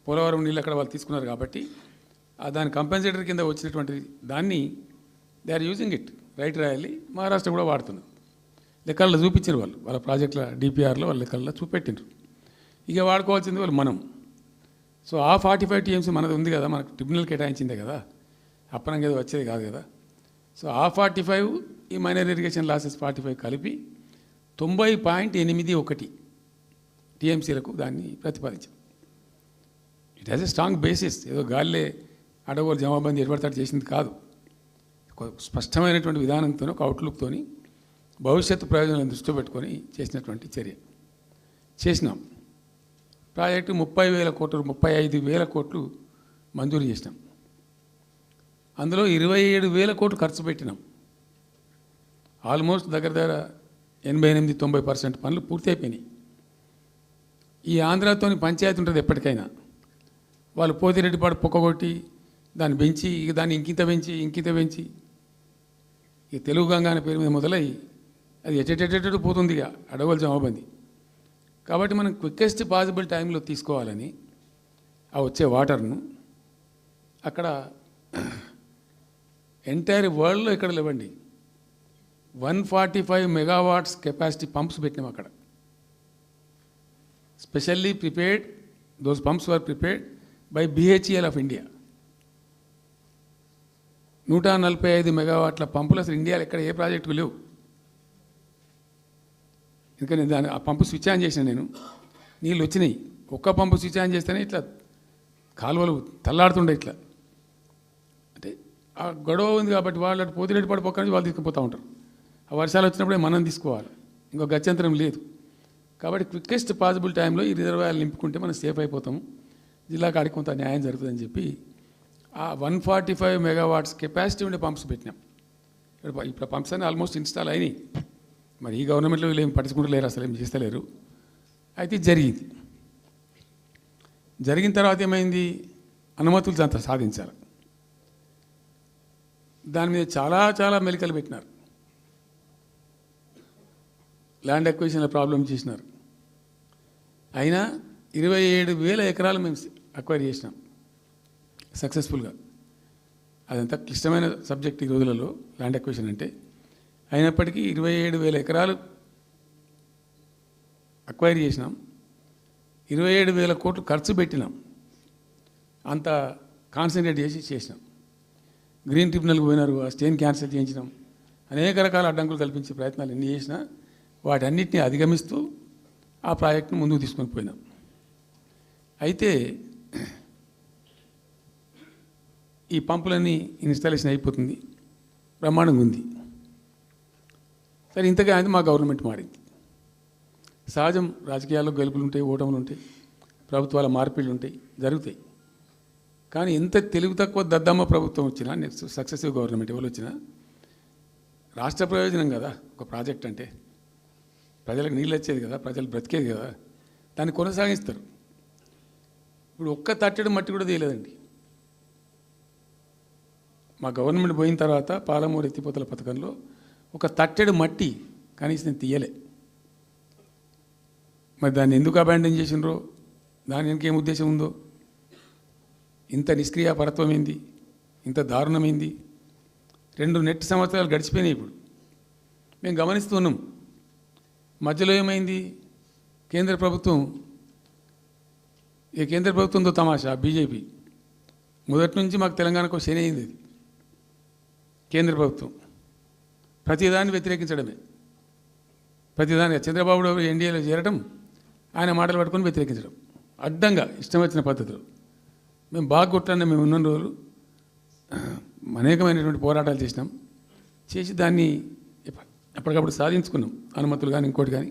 పోలవరం నీళ్ళు అక్కడ వాళ్ళు తీసుకున్నారు కాబట్టి దాని కంపెన్సేటర్ కింద వచ్చినటువంటి దాన్ని they are using it. Right రాయాలి, మహారాష్ట్ర కూడా వాడుతున్నారు. లెక్కల్లో చూపించారు వాళ్ళు, వాళ్ళ ప్రాజెక్టుల డిపిఆర్లో వాళ్ళ లెక్కల్లో చూపెట్టినారు. ఇక వాడుకోవాల్సింది వాళ్ళు మనం. సో ఆ 45 TMC మనది ఉంది కదా, మనకు ట్రిబ్యునల్ కేటాయించిందే కదా, అప్పనంగా ఏదో వచ్చేది కాదు కదా. సో ఆ 45 ఈ మైనర్ ఇరిగేషన్ లాసెస్ 45 కలిపి 90.81 TMCలకు దాన్ని ప్రతిపాదించాం. It has a strong basis. ఏదో గాలిలే అడగోలు జమాబందీ ఏర్పడతాడు చేసింది కాదు. ఒక స్పష్టమైనటువంటి విధానంతో, ఒక అవుట్లుక్తో, భవిష్యత్తు ప్రయోజనాలను దృష్టిలో పెట్టుకొని చేసినటువంటి చర్య చేసినాం. ప్రాజెక్టు 30,000 కోట్లు 35,000 కోట్లు మంజూరు చేసినాం. అందులో 27,000 కోట్లు ఖర్చు పెట్టినాం. ఆల్మోస్ట్ దగ్గర 88-90% పనులు పూర్తి అయిపోయినాయి. ఈ ఆంధ్రాతోని పంచాయతీ ఉంటుంది ఎప్పటికైనా. వాళ్ళు పోతిరెడ్డిపాడు పొక్కగొట్టి దాన్ని పెంచి, ఇక దాన్ని ఇంకింత పెంచి ఇక తెలుగు గంగా అనే పేరు మీద మొదలై అది ఎటెటెటెటు పోతుంది ఇక అడవుల జమాబంది. కాబట్టి మనం క్విక్కెస్ట్ పాసిబుల్ టైంలో తీసుకోవాలని ఆ వచ్చే వాటర్ను అక్కడ ఎంటైర్ వరల్డ్లో ఎక్కడ లేవండి 145 మెగావాట్స్ కెపాసిటీ పంప్స్ పెట్టినాం అక్కడ. Specially prepared, those pumps were prepared by BHEL of India. 145 మెగావాట్ల పంపులు అసలు ఇండియాలో ఎక్కడ ఏ ప్రాజెక్టుకు లేవు. ఎందుకని దాన్ని ఆ పంపు స్విచ్ ఆన్ చేసిన నేను, నీళ్ళు వచ్చినాయి. ఒక్క పంపు స్విచ్ ఆన్ చేస్తేనే ఇట్లా కాలువలు తల్లాడుతుండే. ఇట్లా అంటే ఆ గొడవ ఉంది కాబట్టి వాళ్ళు అటు పోతిరెడ్డి పడి పక్క నుంచి వాళ్ళు తీసుకుపోతూ ఉంటారు. ఆ వర్షాలు వచ్చినప్పుడే మనం తీసుకోవాలి, ఇంకో గత్యంతరం లేదు. కాబట్టి క్విక్కెస్ట్ పాసిబుల్ టైంలో ఈ రిజర్వాయర్లు నింపుకుంటే మనం సేఫ్ అయిపోతాము, జిల్లా కాడికి కొంత న్యాయం జరుగుతుందని చెప్పి ఆ 145 మెగావాట్స్ కెపాసిటీ ఉండే పంప్స్ పెట్టినాం. ఇప్పుడు పంప్స్ అన్నీ ఆల్మోస్ట్ ఇన్స్టాల్ అయినాయి. మరి ఈ గవర్నమెంట్లో వీళ్ళు ఏం పట్టించుకుంటలేరు, అసలు ఏం చేస్తలేరు. అయితే జరిగింది. జరిగిన తర్వాత ఏమైంది, అనుమతులు అంత సాధించారు. దాని మీద చాలా మెలికలు పెట్టినారు. ల్యాండ్ అక్విజిషన్ల ప్రాబ్లం చేసినారు. అయినా 27,000 ఎకరాలు మేము అక్వైర్ చేసినాం సక్సెస్ఫుల్గా. అదంతా క్లిష్టమైన సబ్జెక్ట్ ఈ రోజులలో ల్యాండ్ అక్విజిషన్ అంటే. అయినప్పటికీ 27,000 ఎకరాలు అక్వైర్ చేసినాం. 27,000 కోట్లు ఖర్చు పెట్టినాం. అంత కాన్సన్ట్రేట్ చేసినాం. గ్రీన్ ట్రిబ్యునల్కి పోయినారు, ఆ స్టేని క్యాన్సిల్ చేయించినాం. అనేక రకాల అడ్డంకులు కల్పించే ప్రయత్నాలు ఎన్ని చేసినా వాటన్నిటిని అధిగమిస్తూ ఆ ప్రాజెక్టును ముందుకు తీసుకొని పోయినాం. అయితే ఈ పంపులన్నీ ఇన్స్టాలేషన్ అయిపోతుంది, బ్రహ్మాండంగా ఉంది. సరే, ఇంతగా అయితే మా గవర్నమెంట్ మారింది. సహజం, రాజకీయాల్లో గెలుపులు ఉంటాయి, ఓటములు ఉంటాయి, ప్రభుత్వాల మార్పిళ్ళు ఉంటాయి, జరుగుతాయి. కానీ ఎంత తెలుగు తక్కువ దద్దమ్మ ప్రభుత్వం వచ్చినా, నెక్స్ట్ సక్సెసివ్ గవర్నమెంట్ ఎవరు వచ్చినా రాష్ట్ర ప్రయోజనం కదా ఒక ప్రాజెక్ట్ అంటే. ప్రజలకు నీళ్ళు వచ్చేది కదా, ప్రజలు బ్రతికేది కదా, దాన్ని కొనసాగిస్తారు. ఇప్పుడు ఒక్క తట్టెడు మట్టి కూడా తీయలేదండి. మా గవర్నమెంట్ పోయిన తర్వాత పాలమూరు ఎత్తిపోతల పథకంలో ఒక తట్టెడు మట్టి కనీసం నేను తీయలే. మరి దాన్ని ఎందుకు అబాండన్ చేసినరో, దాని ఇంకేం ఉద్దేశం ఉందో, ఇంత నిష్క్రియాపరత్వం ఏంది, ఇంత దారుణమైంది. 2 నెట్ సంవత్సరాలు గడిచిపోయినాయి. ఇప్పుడు మేము గమనిస్తున్నాం. మధ్యలో ఏమైంది, కేంద్ర ప్రభుత్వంతో తమాషా. బీజేపీ మొదటి నుంచి మాకు తెలంగాణకు శని అయింది. అది కేంద్ర ప్రభుత్వం ప్రతిదాన్ని వ్యతిరేకించడమే. ప్రతిదాన్ని చంద్రబాబు ఎన్డీఏలో చేరడం, ఆయన మాటలు పట్టుకొని వ్యతిరేకించడం, అడ్డంగా ఇష్టం వచ్చిన పద్ధతిలో. మేము బాగా కొట్టాను. మేము ఉన్న రోజులు అనేకమైనటువంటి పోరాటాలు చేసి దాన్ని ఎప్పటికప్పుడు సాధించుకున్నాం. అనుమతులు కానీ ఇంకోటి కానీ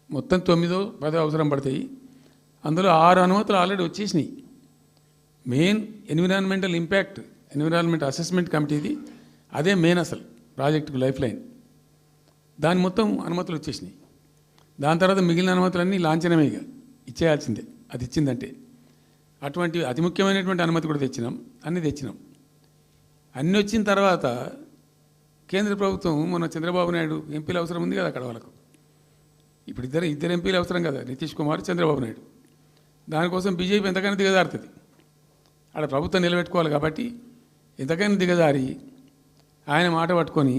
మొత్తం 9-10 అవసరం పడతాయి. అందులో 6 అనుమతులు ఆల్రెడీ వచ్చేసినాయి. మెయిన్ ఎన్విరాన్మెంట్ అసెస్మెంట్ కమిటీది అదే మెయిన్ అసలు ప్రాజెక్టుకు లైఫ్ లైన్. దాని మొత్తం అనుమతులు వచ్చేసినాయి. దాని తర్వాత మిగిలిన అనుమతులన్నీ లాంఛనమే, ఇక ఇచ్చేయాల్సిందే. అది ఇచ్చిందంటే అటువంటి అతి ముఖ్యమైనటువంటి అనుమతి కూడా తెచ్చినాం. అన్నీ వచ్చిన తర్వాత కేంద్ర ప్రభుత్వం మన చంద్రబాబు నాయుడు ఎంపీలు అవసరం ఉంది కదా అక్కడ వాళ్ళకు. ఇప్పుడు ఇద్దరు ఎంపీలు అవసరం కదా, నితీష్ కుమార్, చంద్రబాబు నాయుడు. దానికోసం బీజేపీ ఎంతకైనా దిగజారుతుంది. ఆడ ప్రభుత్వం నిలబెట్టుకోవాలి కాబట్టి ఎంతకైనా దిగజారి ఆయన మాట పట్టుకొని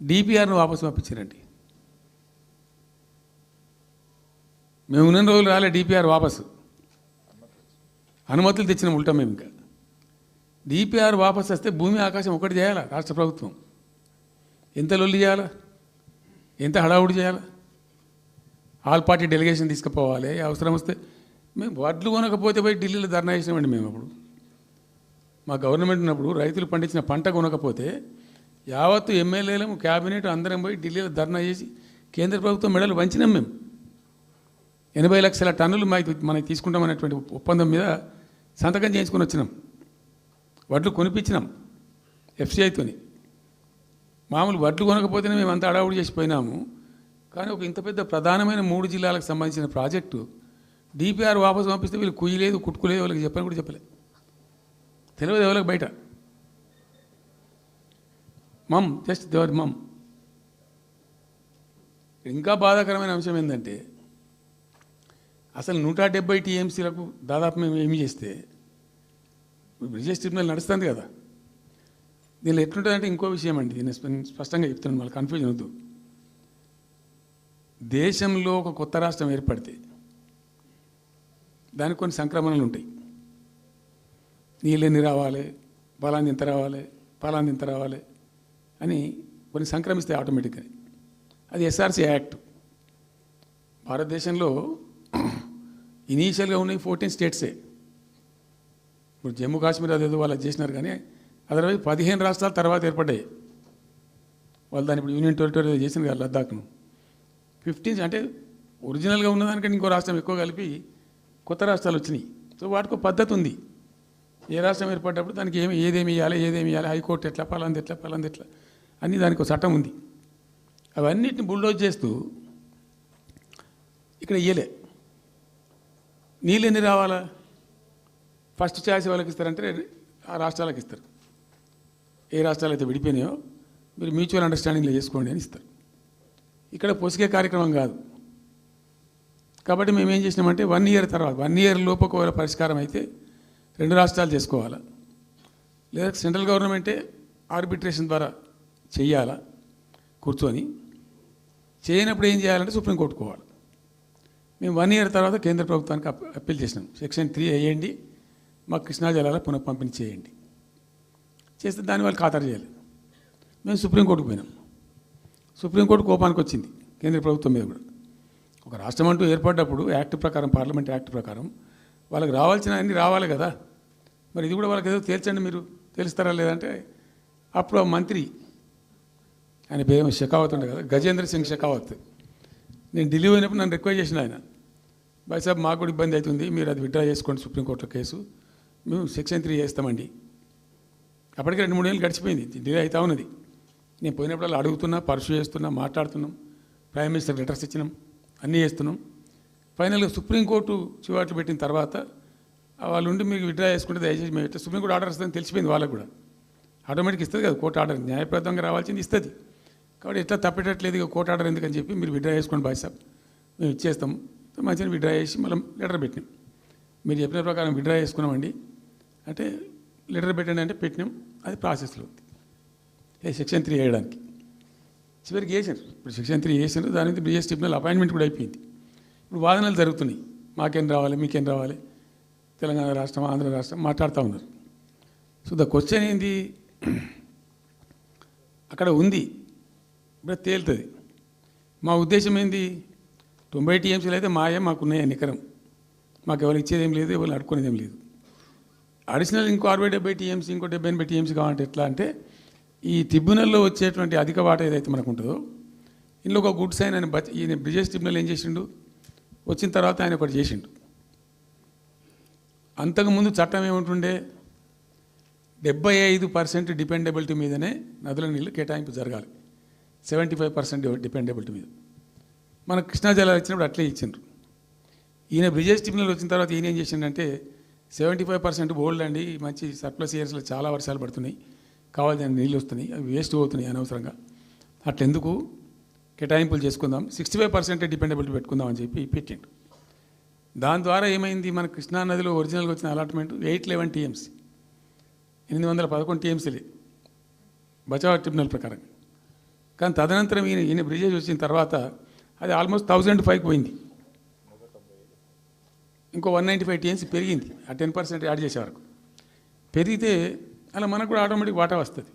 డిపిఆర్ను వాపసు పంపించారండి. మేము ఉన్న రోజులు రాలే డిపిఆర్ వాపసు, అనుమతులు తెచ్చిన ఉంటాం మేము. ఇంకా డిపిఆర్ వాపసు వస్తే భూమి ఆకాశం ఒకటి చేయాలా రాష్ట్ర ప్రభుత్వం? ఎంత లొల్లి చేయాలా, ఎంత హడావుడి చేయాలా? ఆల్ పార్టీ డెలిగేషన్ తీసుకుపోవాలి. అవసరం వస్తే మేము వడ్లు కొనకపోతే పోయి ఢిల్లీలో ధర్నా చేసినామండి. మేము అప్పుడు మా గవర్నమెంట్ ఉన్నప్పుడు రైతులు పండించిన పంట కొనకపోతే యావత్తు ఎమ్మెల్యేలు క్యాబినెట్ అందరం పోయి ఢిల్లీలో ధర్నా చేసి కేంద్ర ప్రభుత్వం మెడలు వంచినాం. మేము 80 లక్షల టన్నులు మనకి తీసుకుంటామనేటువంటి ఒప్పందం మీద సంతకం చేయించుకొని వచ్చినాం. వడ్లు కొనిపించినాం ఎఫ్సిఐతోని. మామూలు వడ్లు కొనకపోతేనే మేము అంతా అడావుడి చేసిపోయినాము. కానీ ఒక ఇంత పెద్ద ప్రధానమైన 3 జిల్లాలకు సంబంధించిన ప్రాజెక్టు డిపిఆర్ వాపసు పంపిస్తే వీళ్ళు కుయ్యలేదు, కుట్టుకోలేదు, వాళ్ళకి చెప్పని కూడా చెప్పలేదు. తెలియదు ఎవరికి బయట. జస్ట్ దేవర్ ఇంకా బాధాకరమైన అంశం ఏంటంటే అసలు 170 టీఎంసీలకు దాదాపు మేము ఏమి చేస్తే బ్రిజేష్ ట్రిబ్యునల్ నడుస్తుంది కదా. దీనిలో ఎట్లుంటుందంటే ఇంకో విషయం అండి, నేను స్పష్టంగా చెప్తున్నాను, మళ్ళీ కన్ఫ్యూజన్ వద్దు. దేశంలో ఒక కొత్త రాష్ట్రం ఏర్పడితే దానికి కొన్ని సంక్రమణలు ఉంటాయి. నీళ్ళెన్ని రావాలి, ఫలాంది ఇంత రావాలి, ఫలాంది ఇంత రావాలి అని కొన్ని సంక్రమిస్తాయి ఆటోమేటిక్గా. అది ఎస్ఆర్సీ యాక్ట్. భారతదేశంలో ఇనీషియల్గా ఉన్నాయి 14 స్టేట్సే. ఇప్పుడు జమ్మూ కాశ్మీర్ అదేదో వాళ్ళు చేసినారు, కానీ అదర్వైజ్ 15 రాష్ట్రాలు తర్వాత ఏర్పడ్డాయి. వాళ్ళు దాన్ని ఇప్పుడు యూనియన్ టెరిటరీ చేసినారు కదా లద్దాఖ్ను. 15 అంటే ఒరిజినల్గా ఉన్నదానికంటే ఇంకో రాష్ట్రం ఎక్కువ కలిపి కొత్త రాష్ట్రాలు వచ్చినాయి. సో వాటికి పద్ధతి ఉంది. ఏ రాష్ట్రం ఏర్పడ్డప్పుడు దానికి ఏదేమి ఇవ్వాలి, హైకోర్టు ఎట్లా, పలాంది ఎట్లా అన్నీ దానికి ఒక చట్టం ఉంది. అవన్నిటిని బుల్డోజ్ చేస్తూ ఇక్కడ ఇయ్యలే. నీళ్ళు ఎన్ని రావాలా, ఫస్ట్ ఛాయిస్ వాళ్ళకి ఇస్తారంటే ఆ రాష్ట్రాలకు ఇస్తారు. ఏ రాష్ట్రాలు అయితే విడిపోయినాయో మీరు మ్యూచువల్ అండర్స్టాండింగ్లో చేసుకోండి అని ఇస్తారు. ఇక్కడ పొసిగే కార్యక్రమం కాదు. కాబట్టి మేము ఏం చేసినామంటే 1 ఇయర్ తర్వాత 1 ఇయర్ లోపు ఒకవేళ పరిష్కారం అయితే 2 రాష్ట్రాలు చేసుకోవాలా, లేదా సెంట్రల్ గవర్నమెంటే ఆర్బిట్రేషన్ ద్వారా చెయ్యాలా కూర్చొని. చేయనప్పుడు ఏం చేయాలంటే సుప్రీంకోర్టుకు పోవాలి. మేము 1 ఇయర్ తర్వాత కేంద్ర ప్రభుత్వానికి అప్పీల్ చేసినాం. సెక్షన్ 3 వేయండి, మాకు కృష్ణా జలాల పునఃపంపిణీ చేయండి. చేస్తే దాన్ని వాళ్ళు ఖాతరు చేయాలి. మేము సుప్రీంకోర్టుకు పోయినాం. సుప్రీంకోర్టు కోపానికి వచ్చింది కేంద్ర ప్రభుత్వం మీద కూడా. ఒక రాష్ట్రం అంటూ ఏర్పడ్డప్పుడు యాక్ట్ ప్రకారం, పార్లమెంట్ యాక్ట్ ప్రకారం వాళ్ళకి రావాల్సిన అన్నీ రావాలి కదా. మరి ఇది కూడా వాళ్ళకి ఏదో తేల్చండి, మీరు తెలుస్తారా లేదంటే అప్పుడు ఆ మంత్రి, ఆయన పేరు షెకావత్ ఉండే కదా, గజేంద్ర సింగ్ షెకావత్, నేను ఢిల్లీ పోయినప్పుడు నన్ను రిక్వెస్ట్ చేసిన ఆయన, భాయ్ సాబ్ మాకు కూడా ఇబ్బంది అవుతుంది, మీరు అది విత్డ్రా చేసుకోండి సుప్రీంకోర్టులో కేసు, మేము సెక్షన్ 3 చేస్తామండి. అప్పటికే 2-3 ఏళ్ళు గడిచిపోయింది, డిలే అవుతా ఉన్నది. నేను పోయినప్పుడు అలా అడుగుతున్నా, పర్సూ చేస్తున్నా, మాట్లాడుతున్నాం, ప్రైమ్ మినిస్టర్ లెటర్స్ ఇచ్చినాం, అన్నీ చేస్తున్నాం. ఫైనల్గా సుప్రీంకోర్టు చివాట్లు పెట్టిన తర్వాత వాళ్ళు ఉండి మీకు విత్డ్రా చేసుకుంటే దయచేసి మేము ఇట్లా సుప్రీంకోర్టు ఆర్డర్ వస్తుందని తెలిసిపోయింది వాళ్ళకు కూడా. ఆటోమేటిక్ ఇస్తుంది కదా కోర్టు ఆర్డర్, న్యాయప్రదంగా రావాల్సింది ఇస్తుంది. కాబట్టి ఎట్లా తప్పేటట్లేదు ఇక కోర్టు ఆర్డర్ ఎందుకని చెప్పి మీరు విత్డ్రా చేసుకోండి భాయ్ సాబ్, మేము ఇచ్చేస్తాం. మంచిగా విత్డ్రా చేసి మళ్ళీ లెటర్ పెట్టినాం. మీరు చెప్పిన ప్రకారం విత్డ్రా చేసుకున్నామండి అంటే లెటర్ పెట్టండి అంటే పెట్టినాం. అది ప్రాసెస్లో ఉంది సెక్షన్ 3 వేయడానికి. చివరికి వేసారు. ఇప్పుడు సెక్షన్ 3 వేసారు. దాని మీద బ్రిజేష్ ట్రిబ్యునల్ అపాయింట్మెంట్ కూడా అయిపోయింది. ఇప్పుడు వాదనలు జరుగుతున్నాయి, మాకేం రావాలి, మీకేం రావాలి, తెలంగాణ రాష్ట్రం, ఆంధ్ర రాష్ట్రం మాట్లాడుతూ ఉన్నారు. సో ద క్వశ్చన్ ఏంది, అక్కడ ఉంది, ఇప్పుడు తేలుతుంది. మా ఉద్దేశం ఏంది, 90 టీఎంసీలు అయితే మాకున్నాయి నికరం, మాకు ఎవరు ఇచ్చేదేం లేదు, ఎవరు అడుక్కునేదేం లేదు. అడిషనల్ ఇంకో 60-70 టీఎంసీ, ఇంకో 70-80 టీఎంసీ కావాలంటే ఎట్లా అంటే ఈ ట్రిబ్యునల్లో వచ్చేటువంటి అధిక వాటా ఏదైతే మనకు ఉంటుందో ఇందులో ఒక గుడ్ సైన్ ఆయన ఈయన బ్రిజేష్ ట్రిబ్యునల్ ఏం చేసిండు, వచ్చిన తర్వాత ఆయన ఒకటి చేసిండు. అంతకుముందు చట్టం ఏముంటుండే, 75% డిపెండబిలిటీ మీదనే నదుల నీళ్ళు కేటాయింపు జరగాలి, 75% డిపెండబిలిటీ మీద. మన కృష్ణా జలాలు ఇచ్చినప్పుడు అట్లే ఇచ్చిండ్రు. ఈయన బ్రిజేష్ ట్రిబ్యునల్ వచ్చిన తర్వాత ఈయన ఏం చేసిండంటే 75% బోల్డ్ అండి, మంచి సర్ప్లస్ ఇయర్స్లో చాలా వర్షాలు పడుతున్నాయి, కావాల్సిన నీళ్ళు వస్తున్నాయి, అవి వేస్ట్ అవుతున్నాయి అనవసరంగా, అట్లెందుకు కేటాయింపులు చేసుకుందాం, 65% డిపెండబిలిటీ పెట్టుకుందాం అని చెప్పి పెట్టిండు. దాని ద్వారా ఏమైంది, మన కృష్ణా నదిలో ఒరిజినల్గా వచ్చిన అలాట్మెంట్ 811 టీఎంసీ, 811 టీఎంసీలే బచావ్ ట్రిబ్యునల్ ప్రకారం. కానీ తదనంతరం ఈయన బ్రిజేష్ వచ్చిన తర్వాత అది ఆల్మోస్ట్ 1005కి పోయింది. ఇంకో 195 టీఎంసీ పెరిగింది. ఆ 10% యాడ్ చేసే వరకు పెరిగితే అలా మనకు కూడా ఆటోమేటిక్ వాటా వస్తుంది.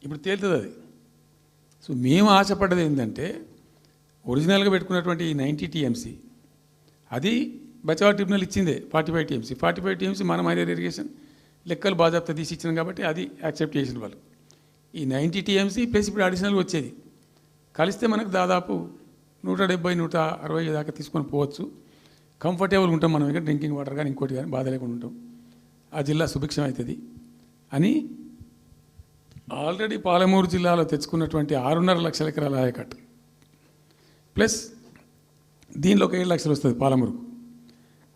ఇప్పుడు తేలుతుంది అది. సో మేము ఆశపడ్డది ఏంటంటే ఒరిజినల్గా పెట్టుకున్నటువంటి ఈ 90 టీఎంసీ అది బచావ్ ట్రిబ్యునల్ ఇచ్చిందే 45 టీఎంసీ. 45 టీఎంసీ మనం మైనర్ ఇరిగేషన్ లెక్కలు బాజాప్తా తీసి ఇచ్చినాం కాబట్టి అది యాక్సెప్ట్ చేసిన వాళ్ళు. ఈ 90 టీఎంసీ ప్లస్ ఇప్పుడు అడిషనల్గా వచ్చేది కలిస్తే మనకు దాదాపు 170-160 దాకా తీసుకొని పోవచ్చు. కంఫర్టబుల్గా ఉంటాం మనం, ఇక్కడ డ్రింకింగ్ వాటర్ కానీ ఇంకోటి కానీ బాధ లేకుండా ఉంటాం. ఆ జిల్లా సుభిక్షం అవుతుంది అని ఆల్రెడీ పాలమూరు జిల్లాలో తెచ్చుకున్నటువంటి 6.5 లక్షల ఎకరాల ఆయకట్టు ప్లస్ దీనిలో ఒక 7 లక్షలు వస్తుంది పాలమూరుకు,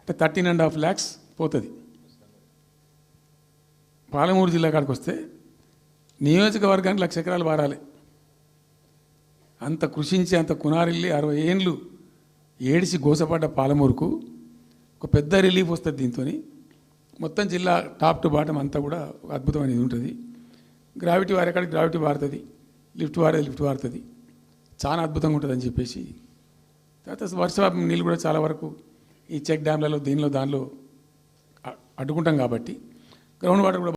అంటే 13.5 lakhs పోతుంది. పాలమూరు జిల్లా కాడికి వస్తే నియోజకవర్గానికి 1,00,000 ఎకరాలు వారాలి. అంత కృషించి అంత కునారిల్లి 60 ఏండ్లు ఏడిసి గోసపడ్డ పాలమూరుకు ఒక పెద్ద రిలీఫ్ వస్తుంది. దీంతో మొత్తం జిల్లా టాప్ టు బాటం అంతా కూడా ఒక అద్భుతమైనది ఉంటుంది. గ్రావిటీ వారేకాడికి గ్రావిటీ వారుతుంది, లిఫ్ట్ వారుతుంది, చాలా అద్భుతంగా ఉంటుందని చెప్పేసి. తర్వాత వర్షపాతం నీళ్ళు కూడా చాలా వరకు ఈ చెక్ డ్యామ్లలో దానిలో అడ్డుకుంటాం కాబట్టి గ్రౌండ్ వాటర్ కూడా